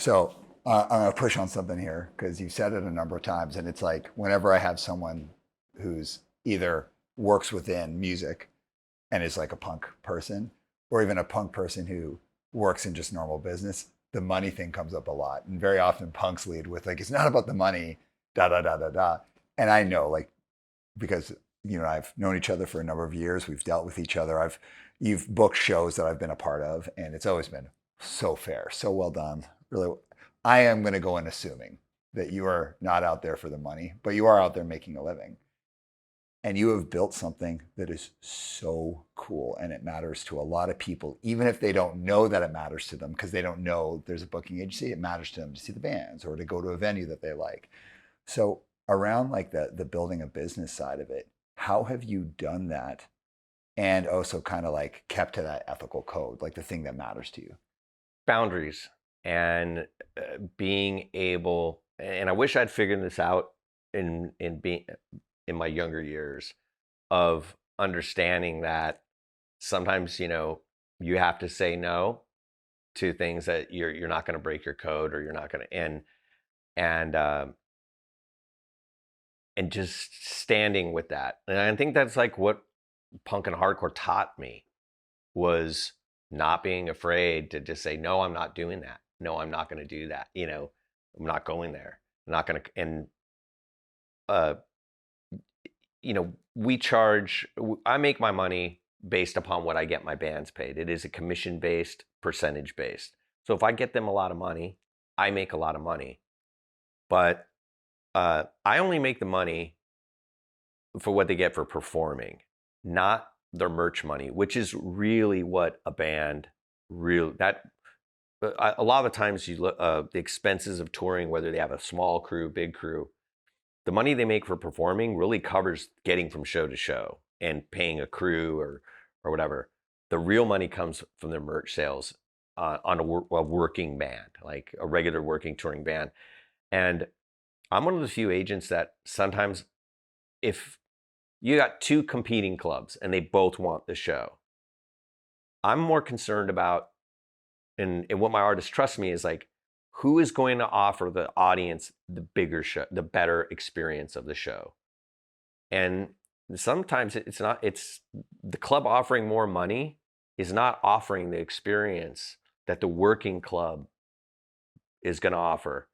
So I'm going to push on something here because you've said it a number of times. And it's like whenever I have someone who's either works within music and is like a punk person, or even a punk person who works in just normal business, the money thing comes up a lot. And very often punks lead with like, it's not about the money, da da da da da. And I know, like, because I've known each other for a number of years. We've dealt with each other. You've booked shows that I've been a part of, and it's always been so fair, so well done. Really, I am going to go in assuming that you are not out there for the money, but you are out there making a living. And you have built something that is so cool and it matters to a lot of people, even if they don't know that it matters to them because they don't know there's a booking agency. It matters to them to see the bands or to go to a venue that they like. So around like the building a business side of it, how have you done that and also kind of like kept to that ethical code, like the thing that matters to you? Boundaries and being able, and I wish I'd figured this out in being in my younger years of understanding that sometimes you have to say no to things that you're not going to break your code or you're not going to and and just standing with that. And I think that's like what punk and hardcore taught me was not being afraid to just say, no, I'm not doing that. No, I'm not going to do that. I'm not going there. I'm not going to. And, uh, I make my money based upon what I get my bands paid. It is a commission based, percentage based. So if I get them a lot of money, I make a lot of money. But I only make the money for what they get for performing, not their merch money, which is really what a band a lot of the times you look the expenses of touring, whether they have a small crew, big crew, the money they make for performing really covers getting from show to show and paying a crew or whatever. The real money comes from their merch sales on a working band, like a regular working touring band. And I'm one of the few agents that sometimes, if you got two competing clubs and they both want the show, I'm more concerned about, and what my artists trust me is like, who is going to offer the audience the bigger show, the better experience of the show. And sometimes it's the club offering more money is not offering the experience that the working club is going to offer.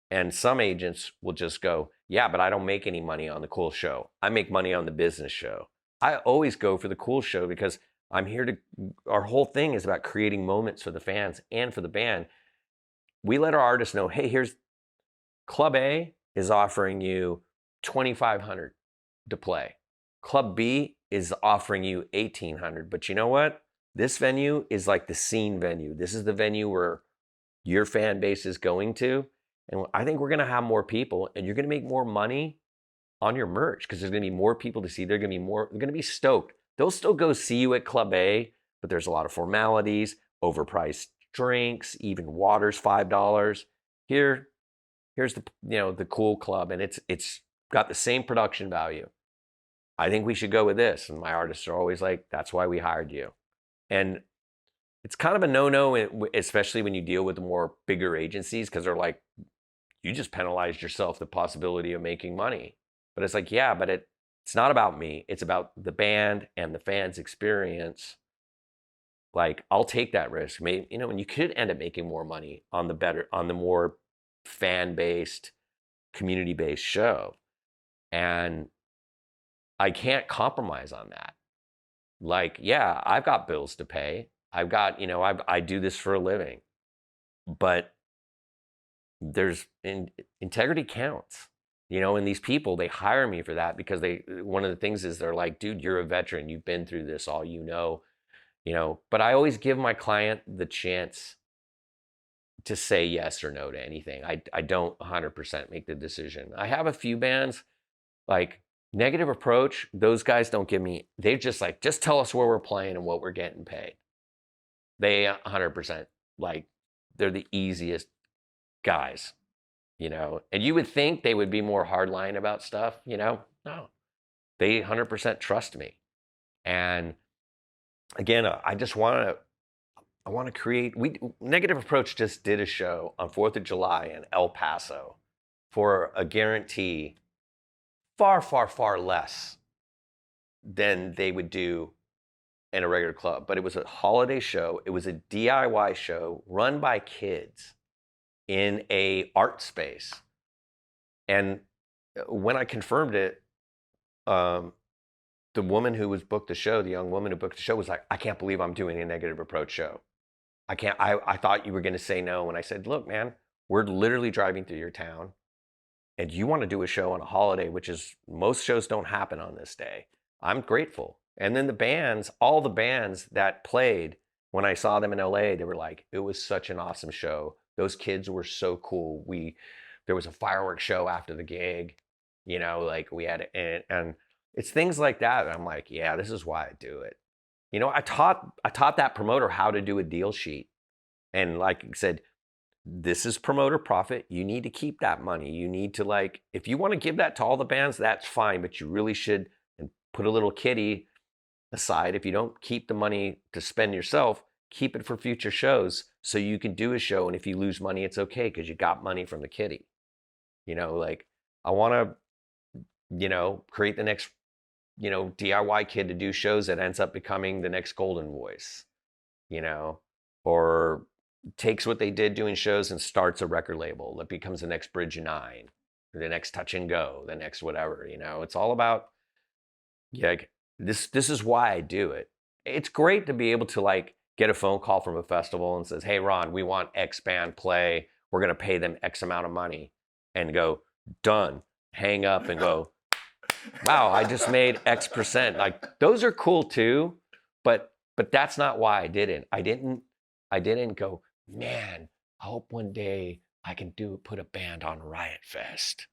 And some agents will just go, yeah, but I don't make any money on the cool show. I make money on the business show. I always go for the cool show because our whole thing is about creating moments for the fans and for the band. We let our artists know, hey, here's Club A is offering you 2,500 to play. Club B is offering you 1,800. But you know what? This venue is like the scene venue. This is the venue where your fan base is going to. And I think we're going to have more people and you're going to make more money on your merch because there's going to be more people to see. They're going to be stoked. They'll still go see you at Club A, but there's a lot of formalities, overpriced drinks, even water's $5. Here's the cool club, and it's got the same production value. I think we should go with this. And my artists are always like, that's why we hired you. And it's kind of a no-no, especially when you deal with the more bigger agencies, because they're like, you just penalized yourself the possibility of making money. But it's like, yeah, but it's not about me. It's about the band and the fans' experience. Like, I'll take that risk. Maybe, and you could end up making more money on the more fan-based, community-based show. And I can't compromise on that. Like, yeah, I've got bills to pay. I've got, I do this for a living. But integrity counts, and these people, they hire me for that because one of the things is they're like, dude, you're a veteran. You've been through this all, but I always give my client the chance to say yes or no to anything. I don't 100% make the decision. I have a few bands like Negative Approach. Those guys don't give me, they're just like, just tell us where we're playing and what we're getting paid. They 100%, like, they're the easiest guys, and you would think they would be more hardline about stuff, no, they 100% trust me. And again, I want to create. Negative Approach just did a show on 4th of July in El Paso for a guarantee far, far, far less than they would do in a regular club. But it was a holiday show. It was a DIY show run by kids in a art space. And when I confirmed it, the woman who was booked the show, the young woman who booked the show, was like, I can't believe I'm doing a Negative Approach show. I thought you were going to say no. And I said, look, man, we're literally driving through your town and you want to do a show on a holiday, which is most shows don't happen on this day. I'm grateful. And then the bands, all the bands that played, when I saw them in LA, they were like, it was such an awesome show. Those kids were so cool. There was a fireworks show after the gig, like we had, and it's things like that. I'm like, yeah, this is why I do it. I taught that promoter how to do a deal sheet. And like I said, this is promoter profit. You need to keep that money. You need to if you want to give that to all the bands, that's fine, but you really should and put a little kitty aside. If you don't keep the money to spend yourself, keep it for future shows so you can do a show. And if you lose money, it's okay because you got money from the kitty. I want to, create the next DIY kid to do shows that ends up becoming the next Golden Voice, or takes what they did doing shows and starts a record label that becomes the next Bridge 9, or the next Touch and Go, the next whatever, it's all about, this is why I do it. It's great to be able to get a phone call from a festival and says, hey, Ron, we want X band play. We're going to pay them X amount of money, and go, done, hang up and go, wow, I just made X percent. Those are cool too, but that's not why I did it. I didn't go, man, I hope one day I can put a band on Riot Fest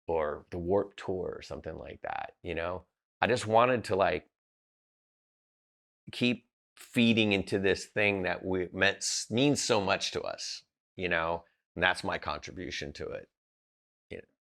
or the Warped Tour or something like that. I just wanted to keep feeding into this thing that means so much to us, and that's my contribution to it.